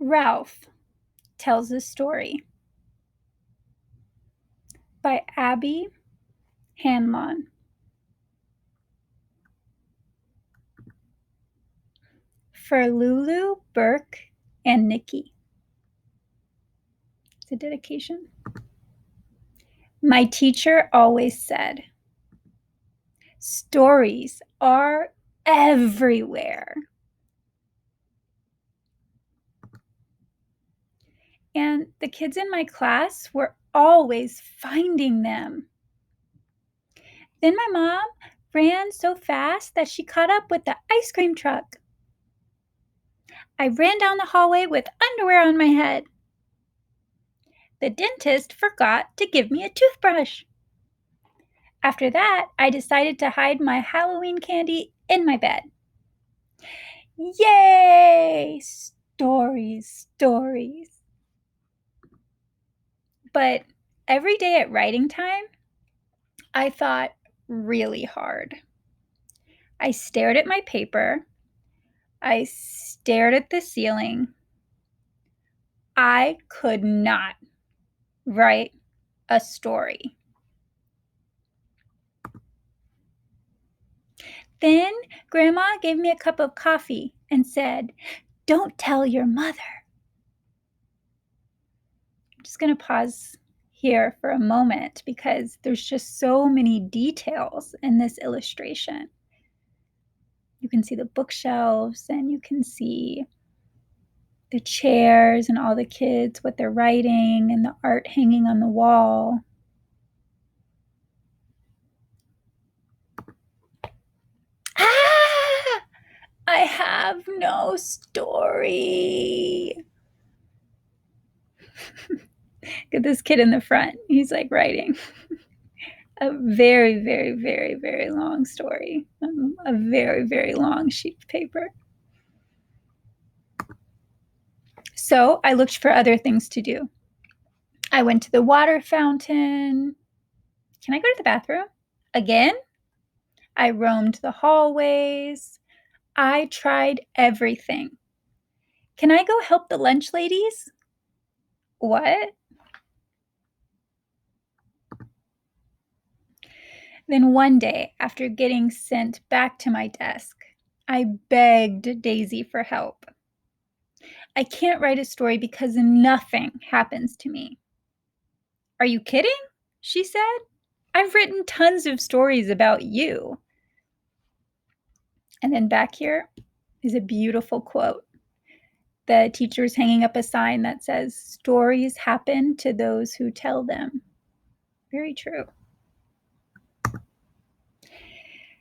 Ralph tells a story by Abby Hanlon. For Lulu, Burke, and Nikki. It's a dedication. My teacher always said, stories are everywhere. And the kids in my class were always finding them. Then my mom ran so fast that she caught up with the ice cream truck. I ran down the hallway with underwear on my head. The dentist forgot to give me a toothbrush. After that, I decided to hide my Halloween candy in my bed. Yay! Stories, stories. But every day at writing time, I thought really hard. I stared at my paper. I stared at the ceiling. I could not write a story. Then Grandma gave me a cup of coffee and said, "Don't tell your mother." I'm just going to pause here for a moment because there's just so many details in this illustration. You can see the bookshelves and you can see the chairs and all the kids, what they're writing, and the art hanging on the wall. Ah! I have no story. Look at this kid in the front. He's like writing a very, very, very, very long story on a very, very long sheet of paper. So I looked for other things to do. I went to the water fountain. Can I go to the bathroom? Again? I roamed the hallways. I tried everything. Can I go help the lunch ladies? What? Then one day, after getting sent back to my desk, I begged Daisy for help. I can't write a story because nothing happens to me. Are you kidding? She said. I've written tons of stories about you. And then back here is a beautiful quote. The teacher's hanging up a sign that says, "Stories happen to those who tell them." Very true.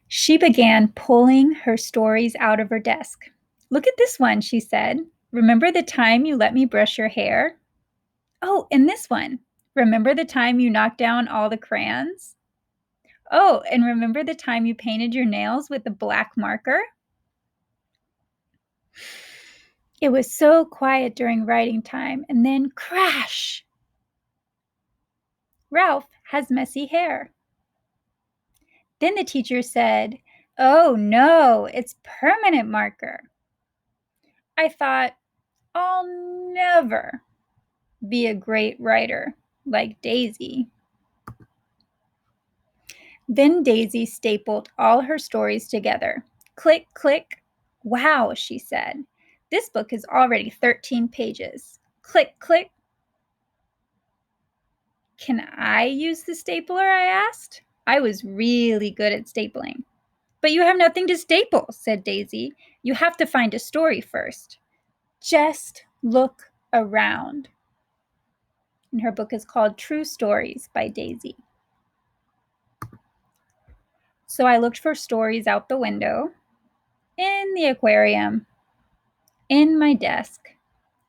She began pulling her stories out of her desk. "Look at this one," she said. "Remember the time you let me brush your hair? Oh, and this one. Remember the time you knocked down all the crayons? Oh, and remember the time you painted your nails with a black marker?" It was so quiet during writing time, and then crash! Ralph has messy hair. Then the teacher said, "Oh no, it's permanent marker." I thought, I'll never be a great writer like Daisy. Then Daisy stapled all her stories together. Click, click. "Wow," she said. "This book is already 13 pages. Click, click." "Can I use the stapler?" I asked. I was really good at stapling. "But you have nothing to staple," said Daisy. "You have to find a story first. Just look around." And her book is called True Stories by Daisy. So I looked for stories out the window, in the aquarium, in my desk.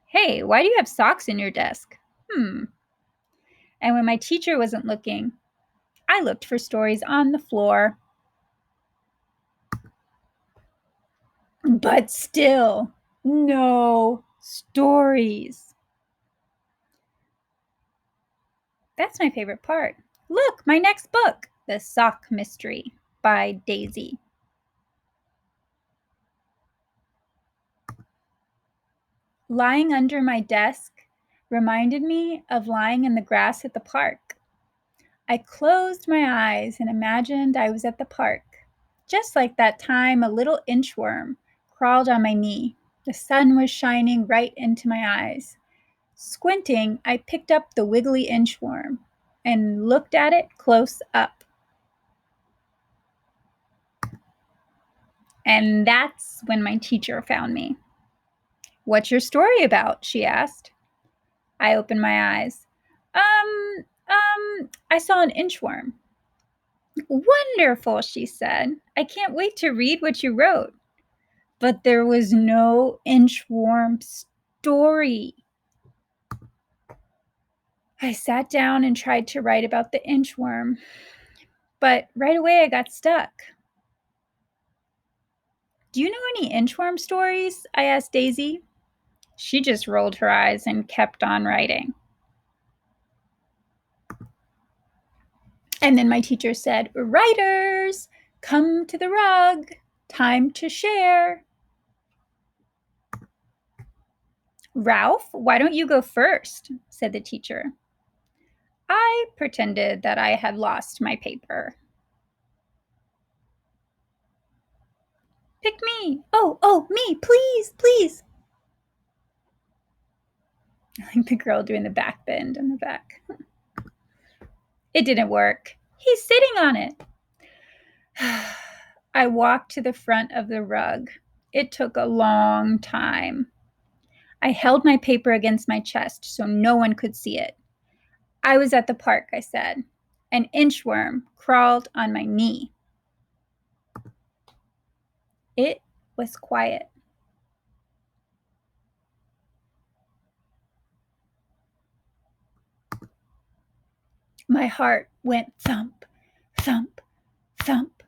Hey, why do you have socks in your desk? And when my teacher wasn't looking, I looked for stories on the floor. But still, no stories. That's my favorite part. Look, my next book, The Sock Mystery by Daisy. Lying under my desk reminded me of lying in the grass at the park. I closed my eyes and imagined I was at the park, just like that time a little inchworm crawled on my knee. The sun was shining right into my eyes. Squinting, I picked up the wiggly inchworm and looked at it close up. And that's when my teacher found me. "What's your story about?" she asked. I opened my eyes. I saw an inchworm." "Wonderful," she said. "I can't wait to read what you wrote." But there was no inchworm story. I sat down and tried to write about the inchworm, but right away I got stuck. "Do you know any inchworm stories?" I asked Daisy. She just rolled her eyes and kept on writing. And then my teacher said, "Writers, come to the rug. Time to share." "Ralph, why don't you go first?" said the teacher. I pretended that I had lost my paper. "Pick me. Oh, me, please, please." Like the girl doing the back bend in the back. It didn't work. "He's sitting on it." I walked to the front of the rug. It took a long time. I held my paper against my chest so no one could see it. "I was at the park," I said. "An inchworm crawled on my knee." It was quiet. My heart went thump, thump, thump.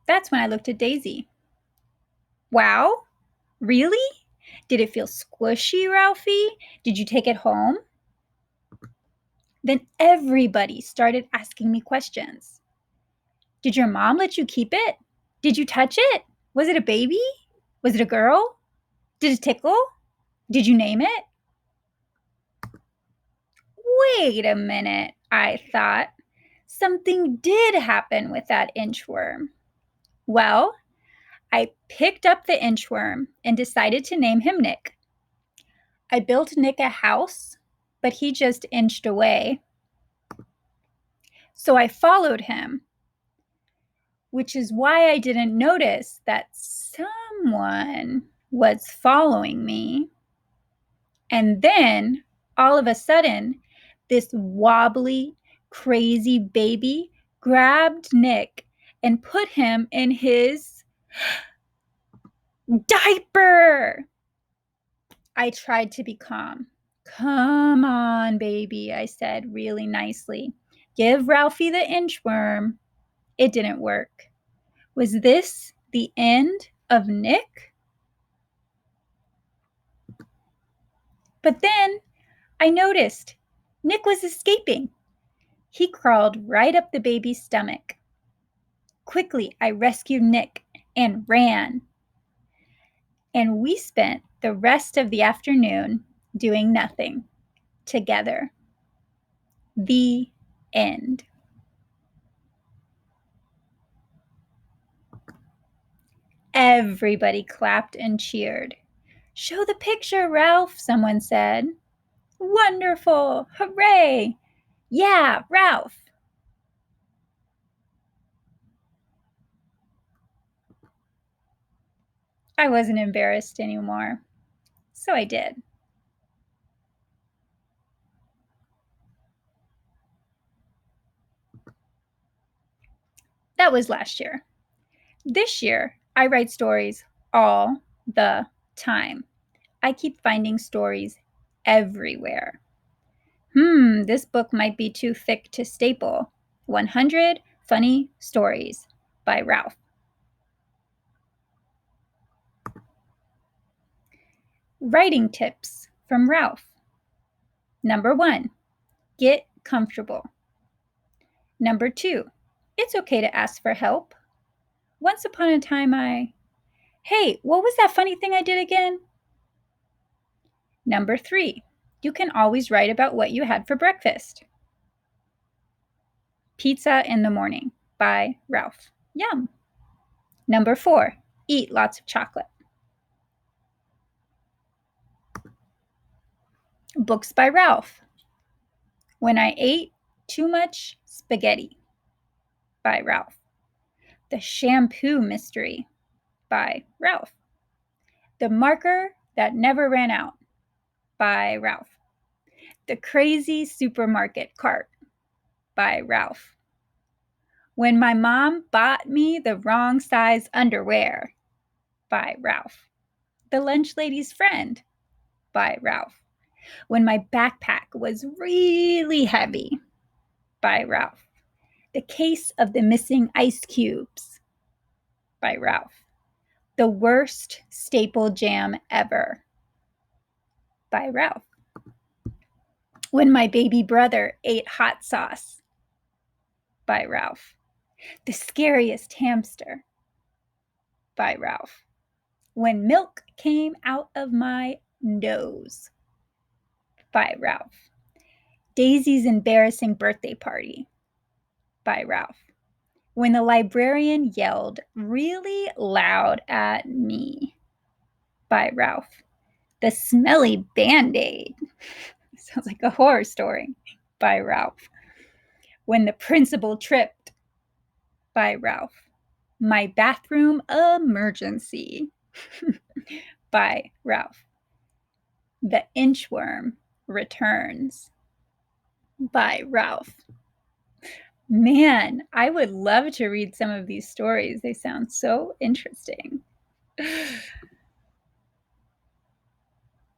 That's when I looked at Daisy. "Wow, really? Did it feel squishy, Ralphie? Did you take it home?" Then everybody started asking me questions. "Did your mom let you keep it? Did you touch it? Was it a baby? Was it a girl? Did it tickle? Did you name it?" Wait a minute, I thought. Something did happen with that inchworm. Well, I picked up the inchworm and decided to name him Nick. I built Nick a house, but he just inched away. So I followed him, which is why I didn't notice that someone was following me. And then, all of a sudden, this wobbly, crazy baby grabbed Nick and put him in his diaper. I tried to be calm. "Come on, baby," I said really nicely. "Give Ralphie the inchworm." It didn't work. Was this the end of Nick? But then I noticed Nick was escaping. He crawled right up the baby's stomach. Quickly, I rescued Nick and ran. And we spent the rest of the afternoon doing nothing together. The end. Everybody clapped and cheered. "Show the picture, Ralph," someone said. "Wonderful! Hooray! Yeah, Ralph!" I wasn't embarrassed anymore, so I did. That was last year. This year, I write stories all the time. I keep finding stories everywhere. This book might be too thick to staple. 100 Funny Stories by Ralph. Writing tips from Ralph. Number 1, get comfortable. Number 2, it's okay to ask for help. Once upon a time, Hey, what was that funny thing I did again? Number 3, you can always write about what you had for breakfast. Pizza in the morning by Ralph. Yum. Number 4, eat lots of chocolate. Books by Ralph. When I ate too much spaghetti by Ralph. The Shampoo Mystery by Ralph. The Marker That Never Ran Out by Ralph. The Crazy Supermarket Cart by Ralph. When My Mom Bought Me the Wrong Size Underwear by Ralph. The Lunch Lady's Friend by Ralph. When My Backpack Was Really Heavy by Ralph. The Case of the Missing Ice Cubes by Ralph. The Worst Staple Jam Ever by Ralph. When My Baby Brother Ate Hot Sauce by Ralph. The Scariest Hamster by Ralph. When Milk Came Out of My Nose by Ralph. Daisy's Embarrassing Birthday Party by Ralph. When the Librarian Yelled Really Loud at Me by Ralph. The Smelly Band-Aid. Sounds like a horror story by Ralph. When the Principal Tripped by Ralph. My Bathroom Emergency by Ralph. The Inchworm Returns by Ralph. Man, I would love to read some of these stories. They sound so interesting.